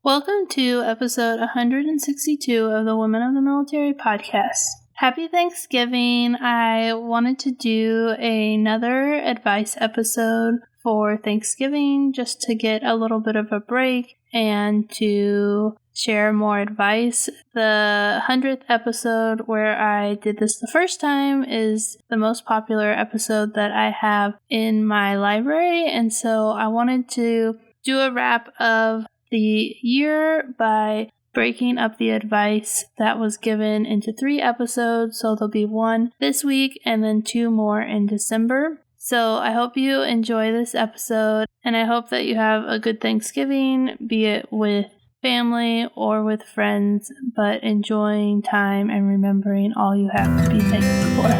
Welcome to episode 162 of the Women of the Military podcast. Happy Thanksgiving. I wanted to do another advice episode for Thanksgiving just to get a little bit of a break and to share more advice. The 100th episode where I did this the first time is the most popular episode that I have in my library, and so I wanted to do a wrap of the year by breaking up the advice that was given into 3 episodes, so there'll be 1 this week and then 2 more in December. So I hope you enjoy this episode, and I hope that you have a good Thanksgiving, be it with family or with friends, but enjoying time and remembering all you have to be thankful for.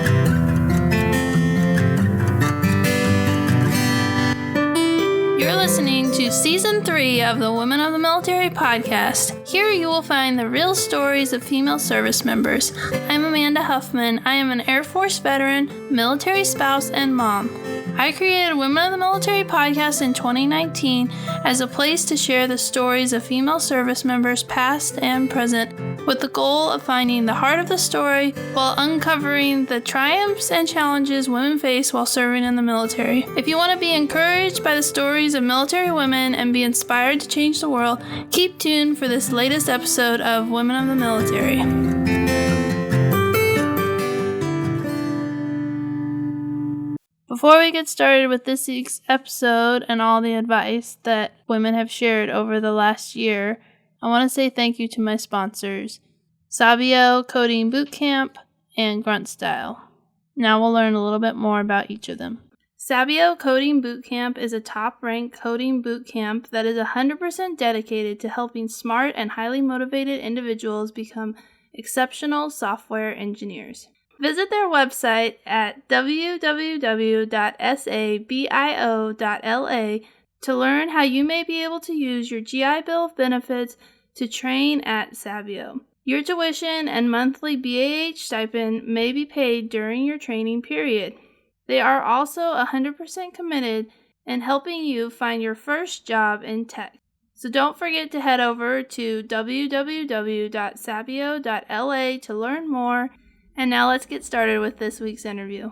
You're listening to Season 3 of the Women of the Military podcast. Here you will find the real stories of female service members. I'm Amanda Huffman. I am an Air Force veteran, military spouse, and mom. I created Women of the Military podcast in 2019 as a place to share the stories of female service members past and present, with the goal of finding the heart of the story while uncovering the triumphs and challenges women face while serving in the military. If you want to be encouraged by the stories of military women and be inspired to change the world, keep tuned for this latest episode of Women of the Military. Before we get started with this week's episode and all the advice that women have shared over the last year, I want to say thank you to my sponsors, Sabio Coding Bootcamp and Grunt Style. Now we'll learn a little bit more about each of them. Sabio Coding Bootcamp is a top-ranked coding bootcamp that is 100% dedicated to helping smart and highly motivated individuals become exceptional software engineers. Visit their website at www.sabio.la to learn how you may be able to use your GI Bill benefits to train at Sabio. Your tuition and monthly BAH stipend may be paid during your training period. They are also 100% committed in helping you find your first job in tech. So don't forget to head over to www.sabio.la to learn more. And now let's get started with this week's interview.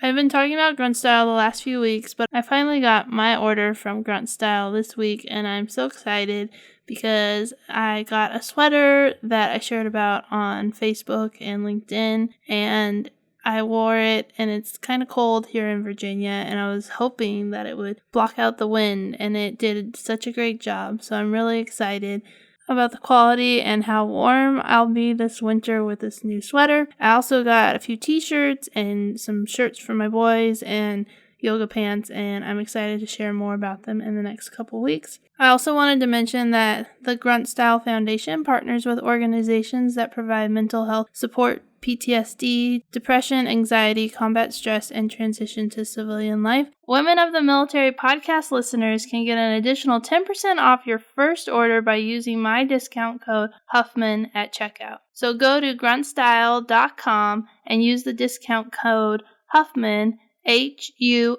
I've been talking about Grunt Style the last few weeks, but I finally got my order from Grunt Style this week, and I'm so excited because I got a sweater that I shared about on Facebook and LinkedIn, and I wore it, and it's kind of cold here in Virginia, and I was hoping that it would block out the wind, and it did such a great job, so I'm really excited about the quality and how warm I'll be this winter with this new sweater. I also got a few t-shirts and some shirts for my boys and yoga pants, and I'm excited to share more about them in the next couple weeks. I also wanted to mention that the Grunt Style Foundation partners with organizations that provide mental health support, PTSD, depression, anxiety, combat stress, and transition to civilian life. Women of the Military podcast listeners can get an additional 10% off your first order by using my discount code Huffman at checkout. So go to gruntstyle.com and use the discount code Huffman, HUFFMAN,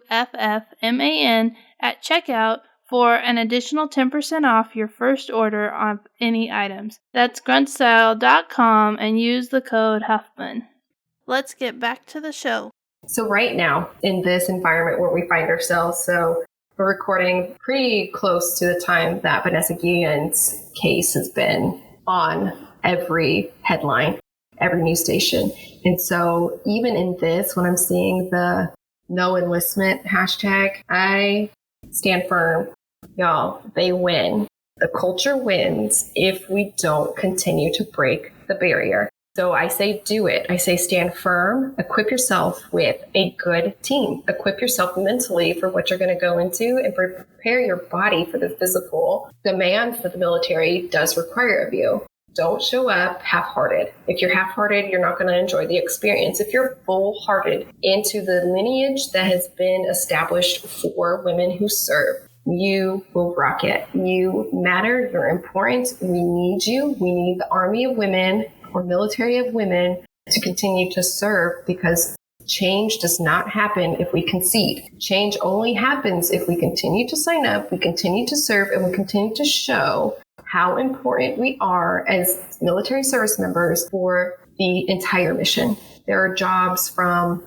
at checkout for an additional 10% off your first order on any items. That's gruntstyle.com and use the code Huffman. Let's get back to the show. So right now, in this environment where we find ourselves, so we're recording pretty close to the time that Vanessa Guillen's case has been on every headline, every news station. And so even in this, when I'm seeing the no enlistment hashtag, I stand firm. Y'all, they win. The culture wins if we don't continue to break the barrier. So I say do it. I say stand firm. Equip yourself with a good team. Equip yourself mentally for what you're going to go into and prepare your body for the physical demands that the military does require of you. Don't show up half-hearted. If you're half-hearted, you're not going to enjoy the experience. If you're full-hearted into the lineage that has been established for women who serve, you will rock it. You matter. You're important. We need you. We need the army of women or military of women to continue to serve, because change does not happen if we concede. Change only happens if we continue to sign up, we continue to serve, and we continue to show how important we are as military service members for the entire mission. There are jobs from,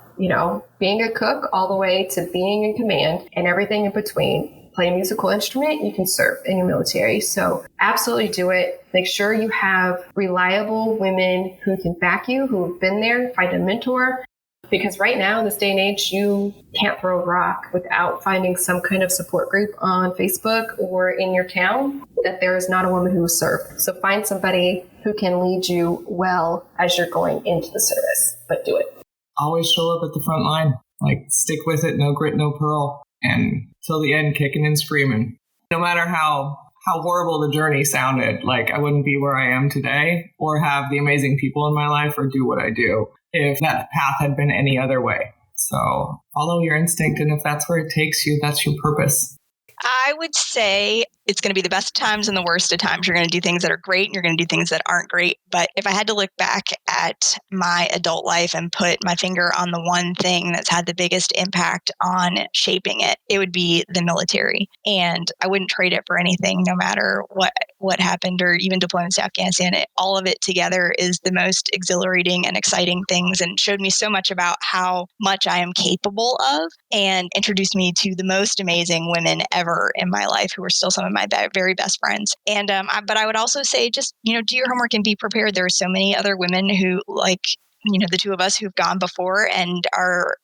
being a cook all the way to being in command and everything in between. Play a musical instrument, you can serve in your military. So absolutely do it. Make sure you have reliable women who can back you, who have been there, find a mentor. Because right now, in this day and age, you can't throw a rock without finding some kind of support group on Facebook or in your town that there is not a woman who has served. So find somebody who can lead you well as you're going into the service, but do it. Always show up at the front line. Stick with it, no grit, no pearl. And till the end, kicking and screaming. No matter how horrible the journey sounded, I wouldn't be where I am today or have the amazing people in my life or do what I do if that path had been any other way. So follow your instinct, and if that's where it takes you, that's your purpose. I would say it's going to be the best of times and the worst of times. You're going to do things that are great and you're going to do things that aren't great. But if I had to look back at my adult life and put my finger on the one thing that's had the biggest impact on shaping it, it would be the military. And I wouldn't trade it for anything, no matter what happened, or even deployments to Afghanistan. All of it together is the most exhilarating and exciting things, and showed me so much about how much I am capable of, and introduced me to the most amazing women ever in my life, who are still some of my very best friends. And but I would also say, just do your homework and be prepared. There are so many other women who, the two of us, who've gone before and are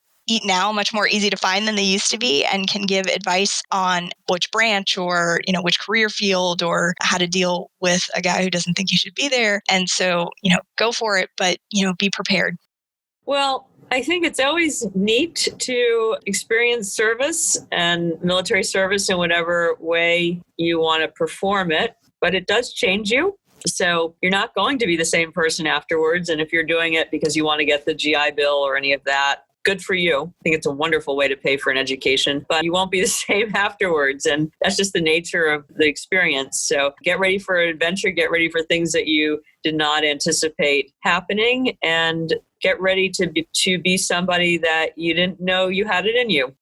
now much more easy to find than they used to be, and can give advice on which branch or which career field, or how to deal with a guy who doesn't think you should be there. And so go for it, but be prepared. Well, I think it's always neat to experience service and military service in whatever way you want to perform it, but it does change you. So you're not going to be the same person afterwards. And if you're doing it because you want to get the GI Bill or any of that, good for you. I think it's a wonderful way to pay for an education, but you won't be the same afterwards. And that's just the nature of the experience. So get ready for an adventure, get ready for things that you did not anticipate happening, and get ready to be somebody that you didn't know you had it in you.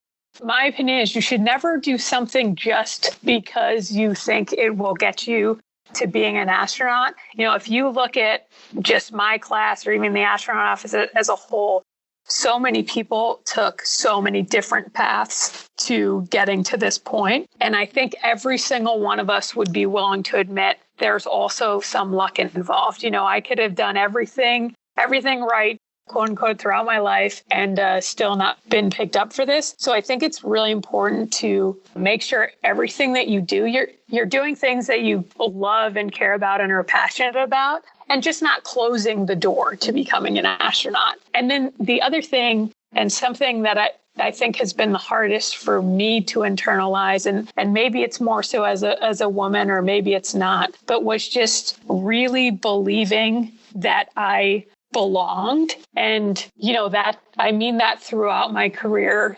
My opinion is you should never do something just because you think it will get you to being an astronaut. If you look at just my class or even the astronaut office as a whole, so many people took so many different paths to getting to this point. And I think every single one of us would be willing to admit there's also some luck involved. I could have done everything right, quote unquote, throughout my life and still not been picked up for this. So I think it's really important to make sure everything that you do, you're doing things that you love and care about and are passionate about, and just not closing the door to becoming an astronaut. And then the other thing, and something that I think has been the hardest for me to internalize, and maybe it's more so as a woman, or maybe it's not, but was just really believing that I belonged. And, that I mean that throughout my career,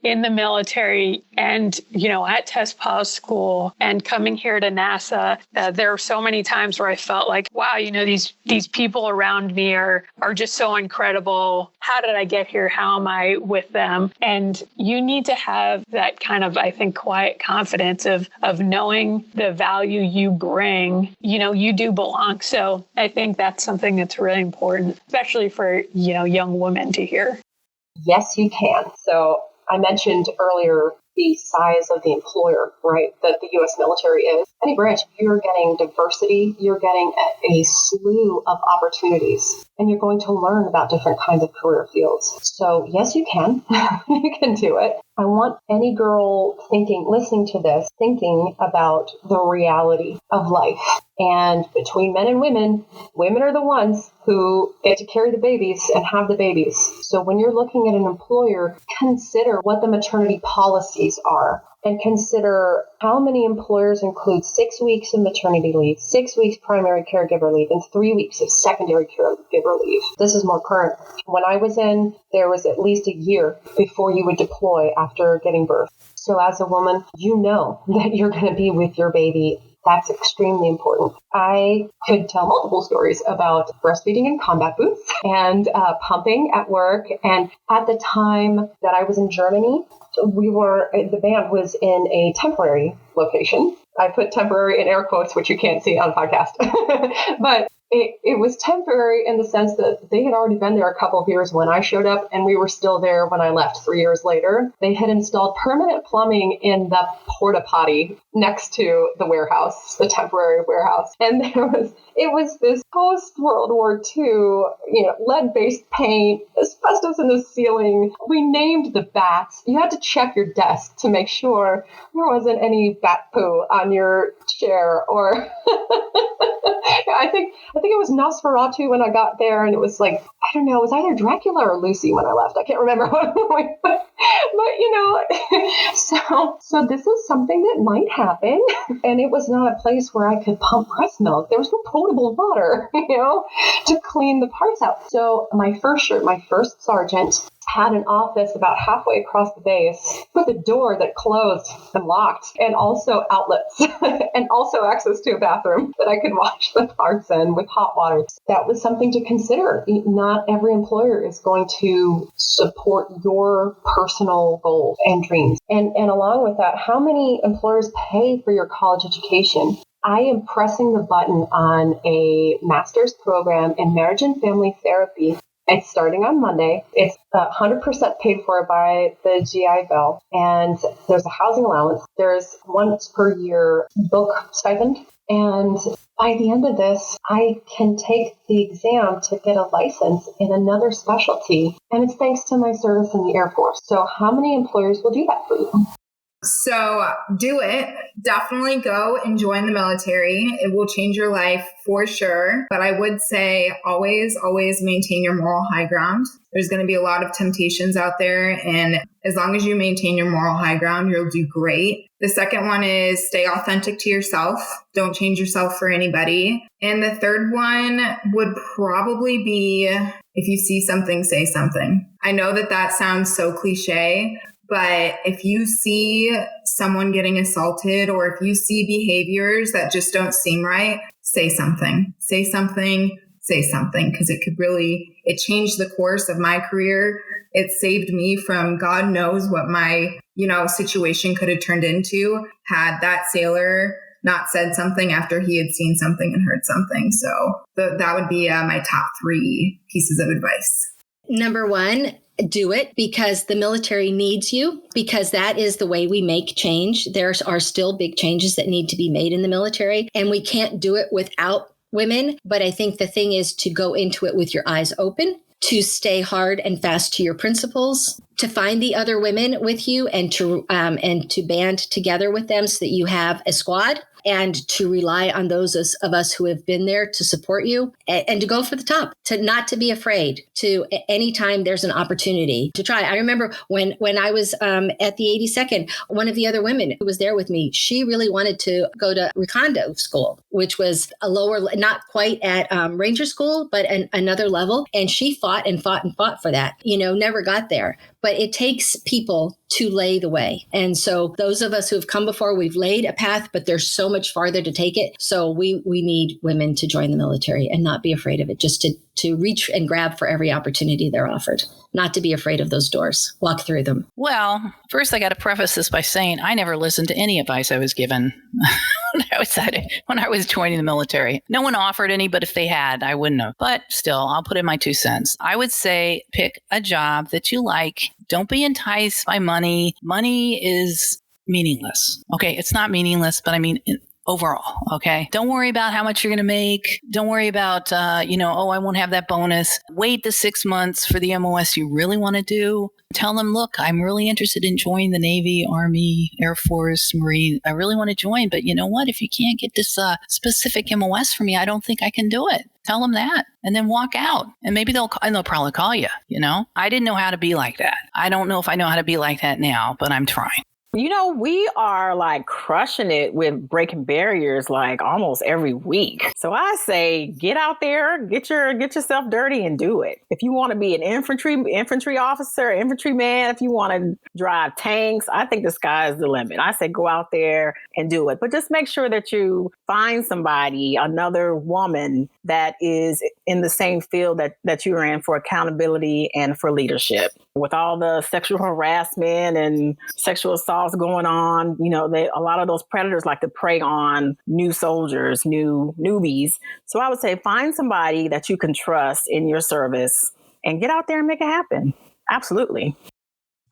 in the military and, at test pause school and coming here to NASA. There are so many times where I felt like, wow, these people around me are just so incredible. How did I get here? How am I with them? And you need to have that kind of, I think, quiet confidence of knowing the value you bring. You do belong. So I think that's something that's really important, especially for, young women to hear. Yes, you can. So I mentioned earlier the size of the employer, right, that the U.S. military is. Any branch, you're getting diversity, you're getting a slew of opportunities, and you're going to learn about different kinds of career fields. So yes, you can. You can do it. I want any girl listening to this, thinking about the reality of life. And between men and women are the ones who get to carry the babies and have the babies. So when you're looking at an employer, consider what the maternity policies are, and consider how many employers include 6 weeks of maternity leave, 6 weeks primary caregiver leave, and 3 weeks of secondary caregiver leave. This is more current. When I was in, there was at least a year before you would deploy after getting birth. So as a woman, you know that you're going to be with your baby. That's extremely important. I could tell multiple stories about breastfeeding in combat boots and pumping at work. And at the time that I was in Germany, the band was in a temporary location. I put temporary in air quotes, which you can't see on podcast. But it was temporary in the sense that they had already been there a couple of years when I showed up, and we were still there when I left 3 years later. They had installed permanent plumbing in the porta potty next to the warehouse, the temporary warehouse. And it was this post-World War II, lead-based paint, asbestos in the ceiling. We named the bats. You had to check your desk to make sure there wasn't any bat poo on your chair, or I think it was Nosferatu when I got there, and it was like, I don't know, it was either Dracula or Lucy when I left. I can't remember but so this is something that might happen. And it was not a place where I could pump breast milk. There was no potable water, to clean the parts out. So my first sergeant had an office about halfway across the base with a door that closed and locked, and also outlets and also access to a bathroom that I could wash the parts in with hot water. That was something to consider. Not every employer is going to support your personal goals and dreams. And along with that, how many employers pay for your college education? I am pressing the button on a master's program in marriage and family therapy. It's starting on Monday. It's 100% paid for by the GI Bill, and there's a housing allowance. There's once per year book stipend. And by the end of this, I can take the exam to get a license in another specialty. And it's thanks to my service in the Air Force. So how many employers will do that for you? So do it. Definitely go and join the military. It will change your life for sure. But I would say always, always maintain your moral high ground. There's going to be a lot of temptations out there. And as long as you maintain your moral high ground, you'll do great. The second one is stay authentic to yourself. Don't change yourself for anybody. And the third one would probably be, if you see something, say something. I know that sounds so cliche, but if you see someone getting assaulted, or if you see behaviors that just don't seem right, say something. Say something. Say something, because it changed the course of my career. It saved me from God knows what my, situation could have turned into had that sailor not said something after he had seen something and heard something. So that would be my top 3 pieces of advice. Number 1, do it because the military needs you, because that is the way we make change. There are still big changes that need to be made in the military, and we can't do it without women. But I think the thing is to go into it with your eyes open, to stay hard and fast to your principles, to find the other women with you and to band together with them so that you have a squad, and to rely on those of us who have been there to support you, and to go for the top, to not to be afraid, to anytime there's an opportunity to try. I remember when I was at the 82nd, one of the other women who was there with me, she really wanted to go to Recondo school, which was a lower, not quite at Ranger school, but another level. And she fought and fought and fought for that, never got there. But it takes people to lay the way. And so those of us who have come before, we've laid a path, but there's so much farther to take it. So we need women to join the military and not be afraid of it, just to reach and grab for every opportunity they're offered, not to be afraid of those doors, walk through them. Well, first I got to preface this by saying I never listened to any advice I was given when I was joining the military. No one offered any, but if they had, I wouldn't have. But still, I'll put in my 2 cents. I would say pick a job that you like. Don't be enticed by money. Money is meaningless. Okay, it's not meaningless, but I mean overall. Okay, don't worry about how much you're going to make. Don't worry about, I won't have that bonus. Wait the 6 months for the MOS you really want to do. Tell them, look, I'm really interested in joining the Navy, Army, Air Force, Marine. I really want to join, but you know what? If you can't get this specific MOS for me, I don't think I can do it. Tell them that, and then walk out. And maybe they'll probably call you. I didn't know how to be like that. I don't know if I know how to be like that now, but I'm trying. We are like crushing it with breaking barriers like almost every week. So I say, get out there, get yourself dirty and do it. If you want to be an infantry officer, infantryman, if you want to drive tanks, I think the sky is the limit. I say, go out there and do it. But just make sure that you find somebody, another woman that is in the same field that you're in for accountability and for leadership. With all the sexual harassment and sexual assaults going on, a lot of those predators like to prey on new soldiers, newbies. So I would say find somebody that you can trust in your service and get out there and make it happen. Absolutely.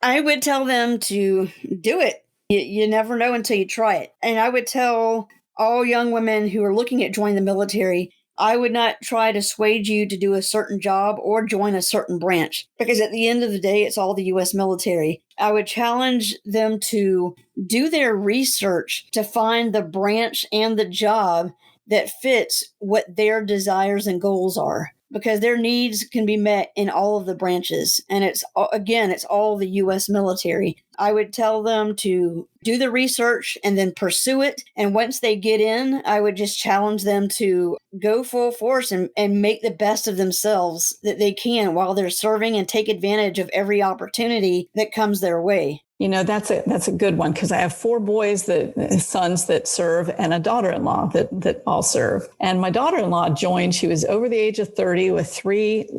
I would tell them to do it. You never know until you try it. And I would tell all young women who are looking at joining the military, I would not try to sway you to do a certain job or join a certain branch, because at the end of the day, it's all the U.S. military. I would challenge them to do their research to find the branch and the job that fits what their desires and goals are, because their needs can be met in all of the branches. And it's all the U.S. military. I would tell them to do the research and then pursue it. And once they get in, I would just challenge them to go full force and make the best of themselves that they can while they're serving, and take advantage of every opportunity that comes their way. That's a good one, because I have 4 sons that serve and a daughter-in-law that all serve. And my daughter-in-law joined, she was over the age of 30 with 3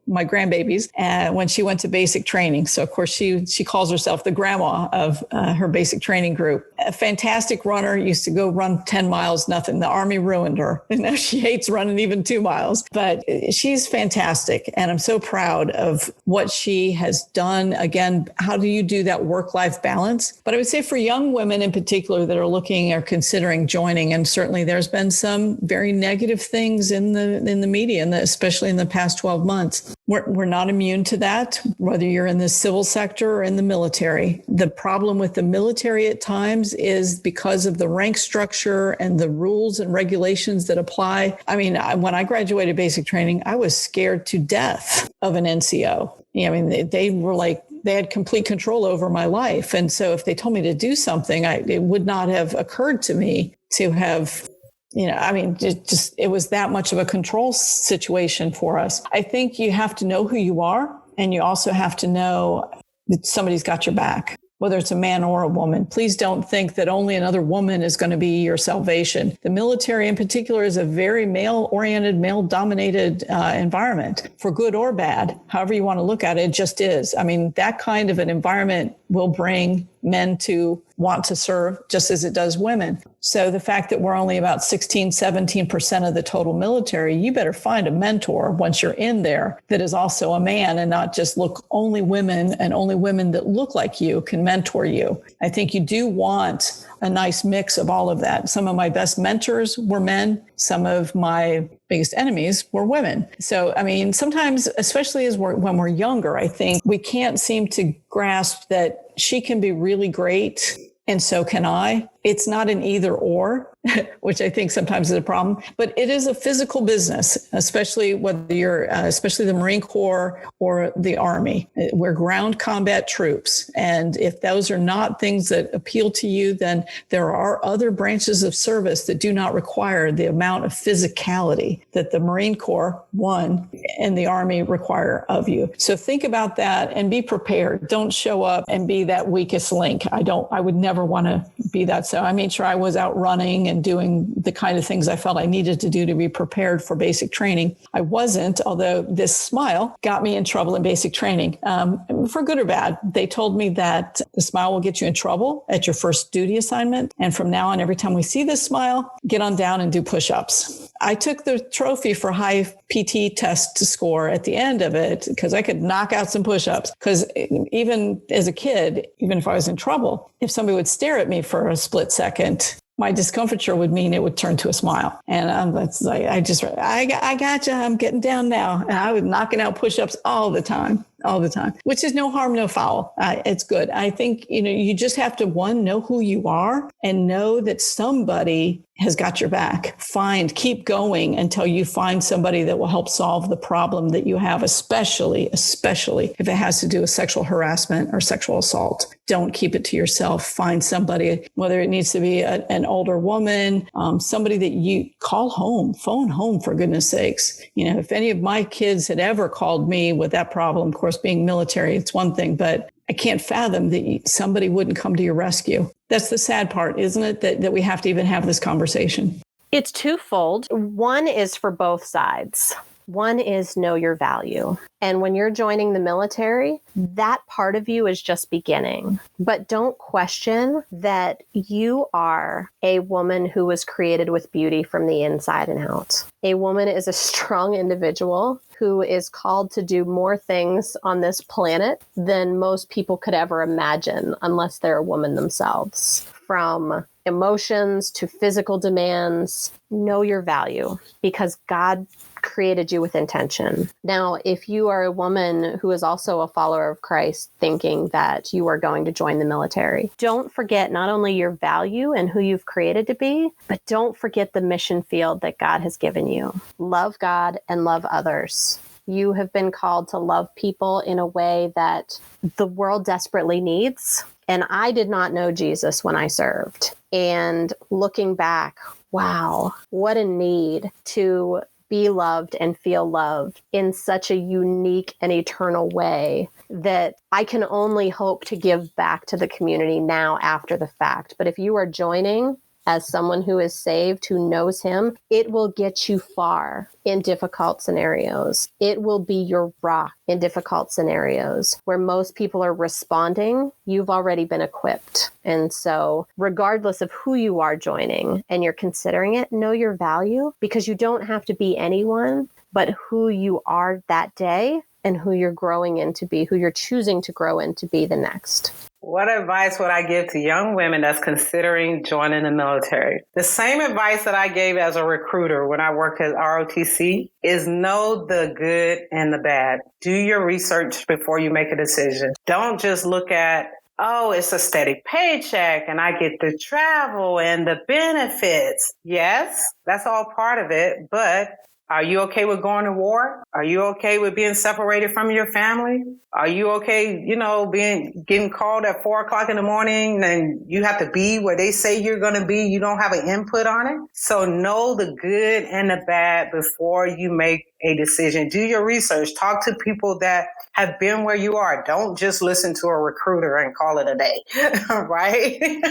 my grandbabies, when she went to basic training. So of course she calls herself the grandma of her basic training group. A fantastic runner, used to go run 10 miles, nothing. The Army ruined her. And now she hates running even 2 miles, but she's fantastic. And I'm so proud of what she has done. Again, how do you do that work-life balance? But I would say for young women in particular that are looking or considering joining, and certainly there's been some very negative things in the media, especially in the past 12 months. We're not immune to that, whether you're in the civil sector or in the military. The problem with the military at times is because of the rank structure and the rules and regulations that apply. I mean, when I graduated basic training, I was scared to death of an NCO. They were like, they had complete control over my life. And so if they told me to do something, it would not have occurred to me to have, it was that much of a control situation for us. I think you have to know who you are, and you also have to know that somebody's got your back, whether it's a man or a woman. Please don't think that only another woman is going to be your salvation. The military in particular is a very male-oriented, male-dominated environment, for good or bad. However you want to look at it, it just is. That kind of an environment will bring men to want to serve just as it does women. So the fact that we're only about 17% of the total military, you better find a mentor once you're in there that is also a man, and not just look only women, and only women that look like you can mentor you. I think you do want a nice mix of all of that. Some of my best mentors were men. Some of my biggest enemies were women. So, sometimes, especially when we're younger, I think we can't seem to grasp that she can be really great, and so can I. It's not an either or, which I think sometimes is a problem, but it is a physical business, especially whether you're, especially the Marine Corps or the Army. We're ground combat troops. And if those are not things that appeal to you, then there are other branches of service that do not require the amount of physicality that the Marine Corps, and the Army require of you. So think about that and be prepared. Don't show up and be that weakest link. I would never want to be that. So I made sure I was out running and doing the kind of things I felt I needed to do to be prepared for basic training. I wasn't, although this smile got me in trouble in basic training, for good or bad. They told me that the smile will get you in trouble at your first duty assignment. And from now on, every time we see this smile, get on down and do push-ups. I took the trophy for high PT test score at the end of it because I could knock out some push-ups. Because even as a kid, even if I was in trouble, if somebody would stare at me for a split second, my discomfiture would mean it would turn to a smile. And I got you. I'm getting down now. And I was knocking out push-ups all the time, which is no harm, no foul. It's good. I think, you just have to, know who you are and know that somebody has got your back. Keep going until you find somebody that will help solve the problem that you have, especially if it has to do with sexual harassment or sexual assault. Don't keep it to yourself. Find somebody, whether it needs to be an older woman, somebody that you call home, phone home, for goodness sakes. If any of my kids had ever called me with that problem, of course, being military, it's one thing, but I can't fathom that somebody wouldn't come to your rescue. That's the sad part, isn't it? That we have to even have this conversation. It's twofold. One is for both sides. One is know your value. And when you're joining the military, that part of you is just beginning. But don't question that you are a woman who was created with beauty from the inside and out. A woman is a strong individual who is called to do more things on this planet than most people could ever imagine unless they're a woman themselves. From emotions to physical demands, know your value because God created you with intention. Now, if you are a woman who is also a follower of Christ thinking that you are going to join the military, don't forget not only your value and who you've created to be, but don't forget the mission field that God has given you. Love God and love others. You have been called to love people in a way that the world desperately needs. And I did not know Jesus when I served. And looking back, wow, what a need to be loved and feel loved in such a unique and eternal way that I can only hope to give back to the community now after the fact. But if you are joining as someone who is saved, who knows him, it will get you far in difficult scenarios. It will be your rock in difficult scenarios where most people are responding. You've already been equipped. And so regardless of who you are joining and you're considering it, know your value because you don't have to be anyone but who you are that day and who you're growing into be, who you're choosing to grow into be the next. What advice would I give to young women that's considering joining the military? The same advice that I gave as a recruiter when I worked at ROTC is know the good and the bad. Do your research before you make a decision. Don't just look at, oh, it's a steady paycheck and I get to travel and the benefits. Yes, that's all part of it, but are you okay with going to war? Are you okay with being separated from your family? Are you okay, getting called at 4:00 in the morning and you have to be where they say you're going to be? You don't have an input on it. So know the good and the bad before you make a decision. Do your research. Talk to people that have been where you are. Don't just listen to a recruiter and call it a day, right?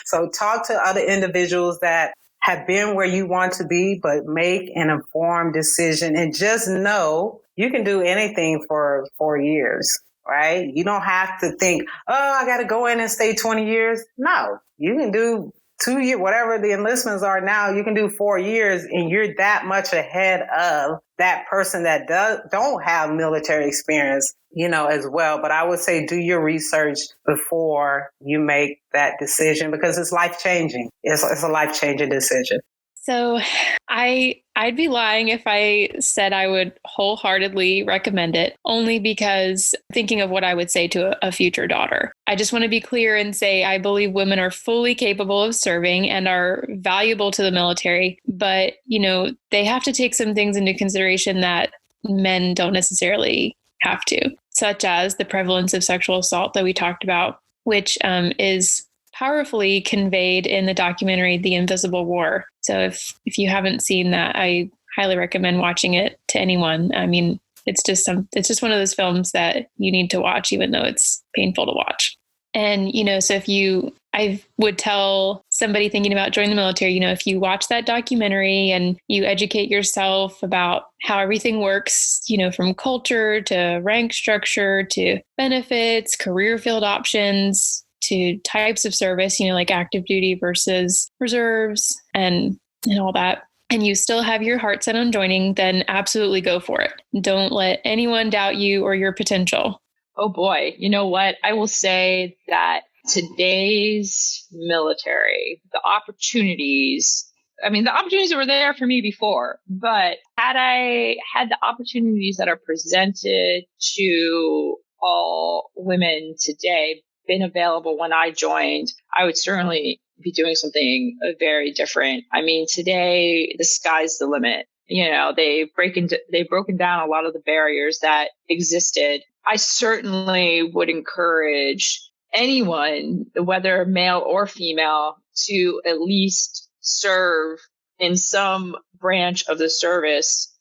So talk to other individuals that have been where you want to be, but make an informed decision and just know you can do anything for 4 years, right? You don't have to think, oh, I got to go in and stay 20 years. No, you can do 2 years, whatever the enlistments are now, you can do 4 years and you're that much ahead of that person that don't have military experience, as well. But I would say do your research before you make that decision because it's life-changing. It's a life-changing decision. So I'd be lying if I said I would wholeheartedly recommend it, only because thinking of what I would say to a future daughter. I just want to be clear and say I believe women are fully capable of serving and are valuable to the military, but, they have to take some things into consideration that men don't necessarily have to, such as the prevalence of sexual assault that we talked about, which is powerfully conveyed in the documentary, The Invisible War. So if you haven't seen that, I highly recommend watching it to anyone. I mean, it's just one of those films that you need to watch, even though it's painful to watch. And, so I would tell somebody thinking about joining the military, if you watch that documentary and you educate yourself about how everything works, from culture to rank structure to benefits, career field options, to types of service, like active duty versus reserves and all that, and you still have your heart set on joining, then absolutely go for it. Don't let anyone doubt you or your potential. Oh boy. You know what? I will say that today's military, the opportunities were there for me before, but had I had the opportunities that are presented to all women today been available when I joined, I would certainly be doing something very different. I mean, today the sky's the limit. They've broken down a lot of the barriers that existed. I certainly would encourage anyone, whether male or female, to at least serve in some branch of the service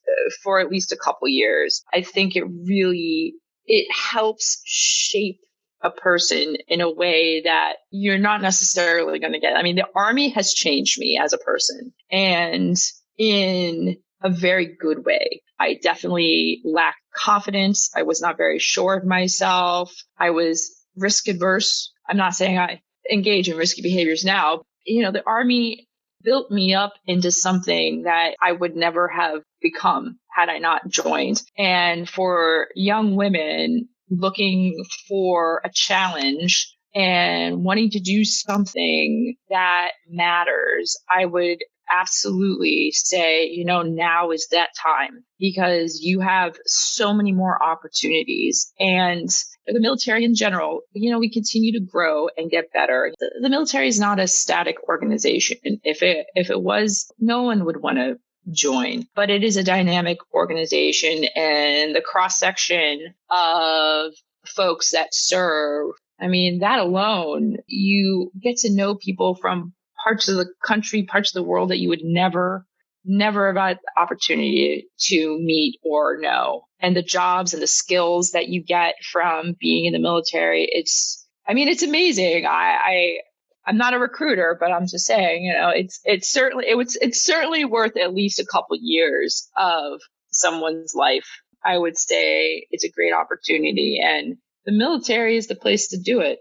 for at least a couple years. I think it helps shape a person in a way that you're not necessarily going to get. I mean, the Army has changed me as a person, and in a very good way. I definitely lacked confidence. I was not very sure of myself. I was risk adverse. I'm not saying I engage in risky behaviors now. You know, the Army built me up into something that I would never have become had I not joined. And for young women looking for a challenge and wanting to do something that matters, I would absolutely say, you know, now is that time, because you have so many more opportunities. And the military in general, you know, we continue to grow and get better. The military is not a static organization. If it was, no one would want to join, but it is a dynamic organization, and the cross section of folks that serve, I mean, that alone, you get to know people from parts of the country, parts of the world that you would never have had the opportunity to meet or know. And the jobs and the skills that you get from being in the military, it's amazing. I'm not a recruiter, but I'm just saying, you know, it's certainly worth at least a couple years of someone's life. I would say it's a great opportunity, and the military is the place to do it.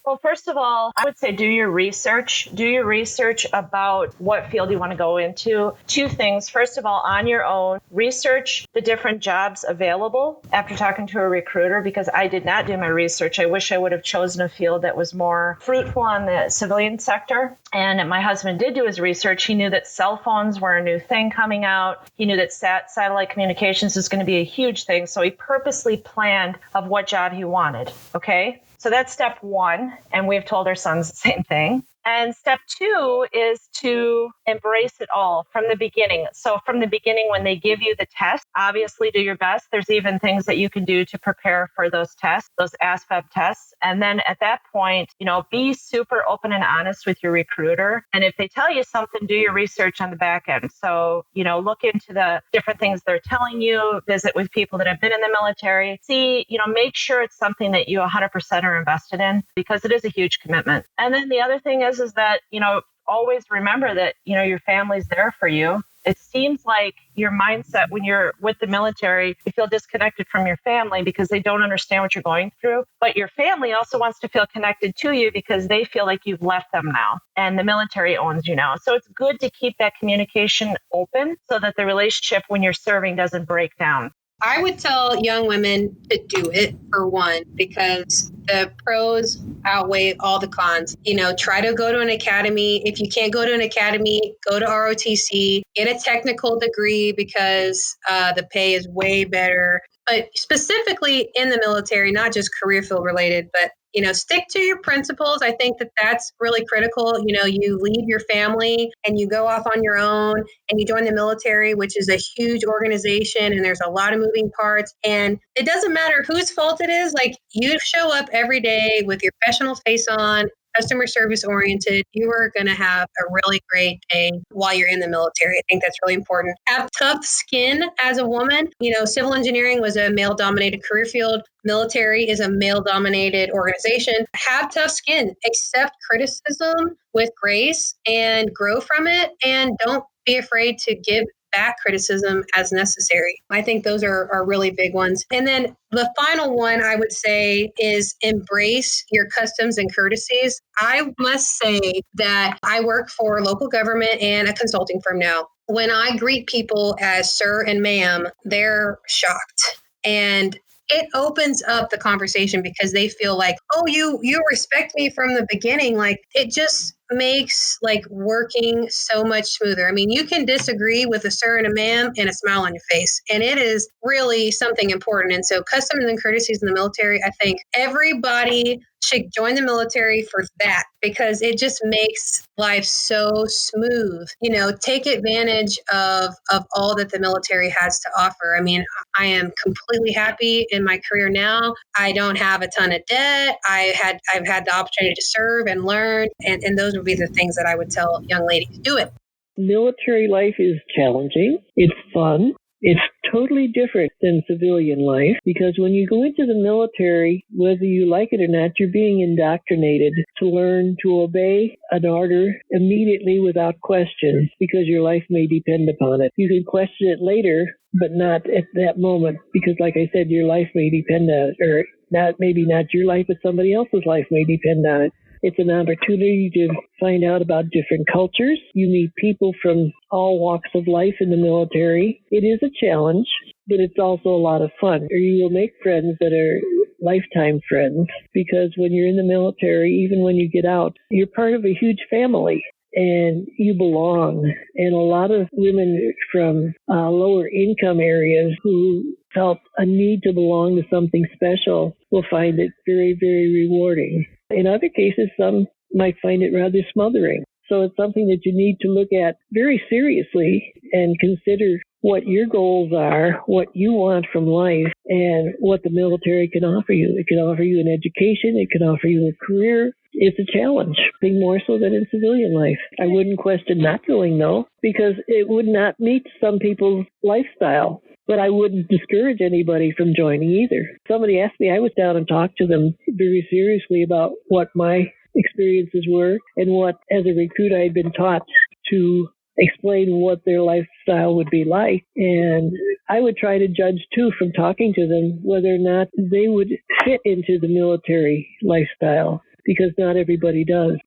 Well, first of all, I would say do your research. Do your research about what field you want to go into. Two things. First of all, on your own, research the different jobs available after talking to a recruiter, because I did not do my research. I wish I would have chosen a field that was more fruitful on the civilian sector. And my husband did do his research. He knew that cell phones were a new thing coming out. He knew that satellite communications was going to be a huge thing. So he purposely planned of what job he wanted. Okay. So that's step one, and we've told our sons the same thing. And step two is to embrace it all from the beginning. So from the beginning, when they give you the test, obviously do your best. There's even things that you can do to prepare for those tests, those ASVAB tests. And then at that point, you know, be super open and honest with your recruiter. And if they tell you something, do your research on the back end. So, you know, look into the different things they're telling you, visit with people that have been in the military, see, you know, make sure it's something that you 100% are invested in, because it is a huge commitment. And then the other thing is that, you know, always remember that, you know, your family's there for you. It seems like your mindset when you're with the military, you feel disconnected from your family because they don't understand what you're going through. But your family also wants to feel connected to you because they feel like you've left them now and the military owns you now. So it's good to keep that communication open so that the relationship when you're serving doesn't break down. I would tell young women to do it, for one, because the pros outweigh all the cons. You know, try to go to an academy. If you can't go to an academy, go to ROTC, get a technical degree because the pay is way better. But specifically in the military, not just career field related, but you know, stick to your principles. I think that that's really critical. You know, you leave your family and you go off on your own and you join the military, which is a huge organization and there's a lot of moving parts. And it doesn't matter whose fault it is. Like, you show up every day with your professional face on, customer service oriented, you are going to have a really great day while you're in the military. I think that's really important. Have tough skin as a woman. You know, civil engineering was a male dominated career field. Military is a male dominated organization. Have tough skin, accept criticism with grace and grow from it. And don't be afraid to give back criticism as necessary. I think those are really big ones. And then the final one I would say is embrace your customs and courtesies. I must say that I work for local government and a consulting firm now. When I greet people as sir and ma'am, they're shocked. And it opens up the conversation because they feel like, oh, you respect me from the beginning. Like, it just makes like working so much smoother. I mean, you can disagree with a sir and a ma'am and a smile on your face, and it is really something important. And so customs and courtesies in the military, I think everybody should join the military for that, because it just makes life so smooth. You know, take advantage of all that the military has to offer. I mean, I am completely happy in my career now. I don't have a ton of debt. I've had the opportunity to serve and learn, and those would be the things that I would tell young ladies. Do it. Military life is challenging. It's fun. It's totally different than civilian life, because when you go into the military, whether you like it or not, you're being indoctrinated to learn to obey an order immediately without question, because your life may depend upon it. You can question it later, but not at that moment, because like I said, your life may depend on it, or not, maybe not your life, but somebody else's life may depend on it. It's an opportunity to find out about different cultures. You meet people from all walks of life in the military. It is a challenge, but it's also a lot of fun. Or you will make friends that are lifetime friends, because when you're in the military, even when you get out, you're part of a huge family. And you belong. And a lot of women from lower income areas who felt a need to belong to something special will find it very, very rewarding. In other cases, some might find it rather smothering. So it's something that you need to look at very seriously and consider what your goals are, what you want from life, and what the military can offer you. It can offer you an education. It can offer you a career. It's a challenge, being more so than in civilian life. I wouldn't question not going, though, because it would not meet some people's lifestyle. But I wouldn't discourage anybody from joining either. Somebody asked me, I was down and talked to them very seriously about what my experiences were and what, as a recruit, I had been taught to explain what their lifestyle would be like. And I would try to judge, too, from talking to them, whether or not they would fit into the military lifestyle, because not everybody does.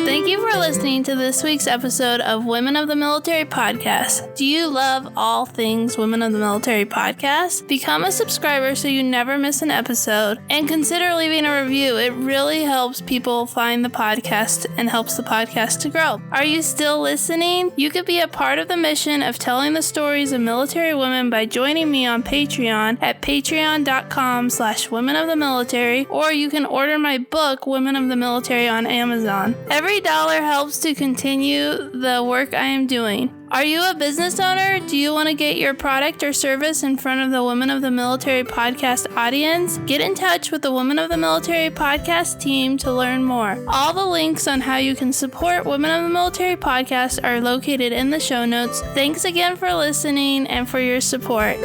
Thank you for listening to this week's episode of Women of the Military Podcast. Do you love all things Women of the Military Podcast? Become a subscriber so you never miss an episode, and consider leaving a review. It really helps people find the podcast and helps the podcast to grow. Are you still listening? You could be a part of the mission of telling the stories of military women by joining me on Patreon at patreon.com/women of the military, or you can order my book, Women of the Military, on Amazon. Every dollar helps to continue the work I am doing. Are you a business owner? Do you want to get your product or service in front of the Women of the Military podcast audience? Get in touch with the Women of the Military podcast team to learn more. All the links on how you can support Women of the Military podcast are located in the show notes. Thanks again for listening and for your support.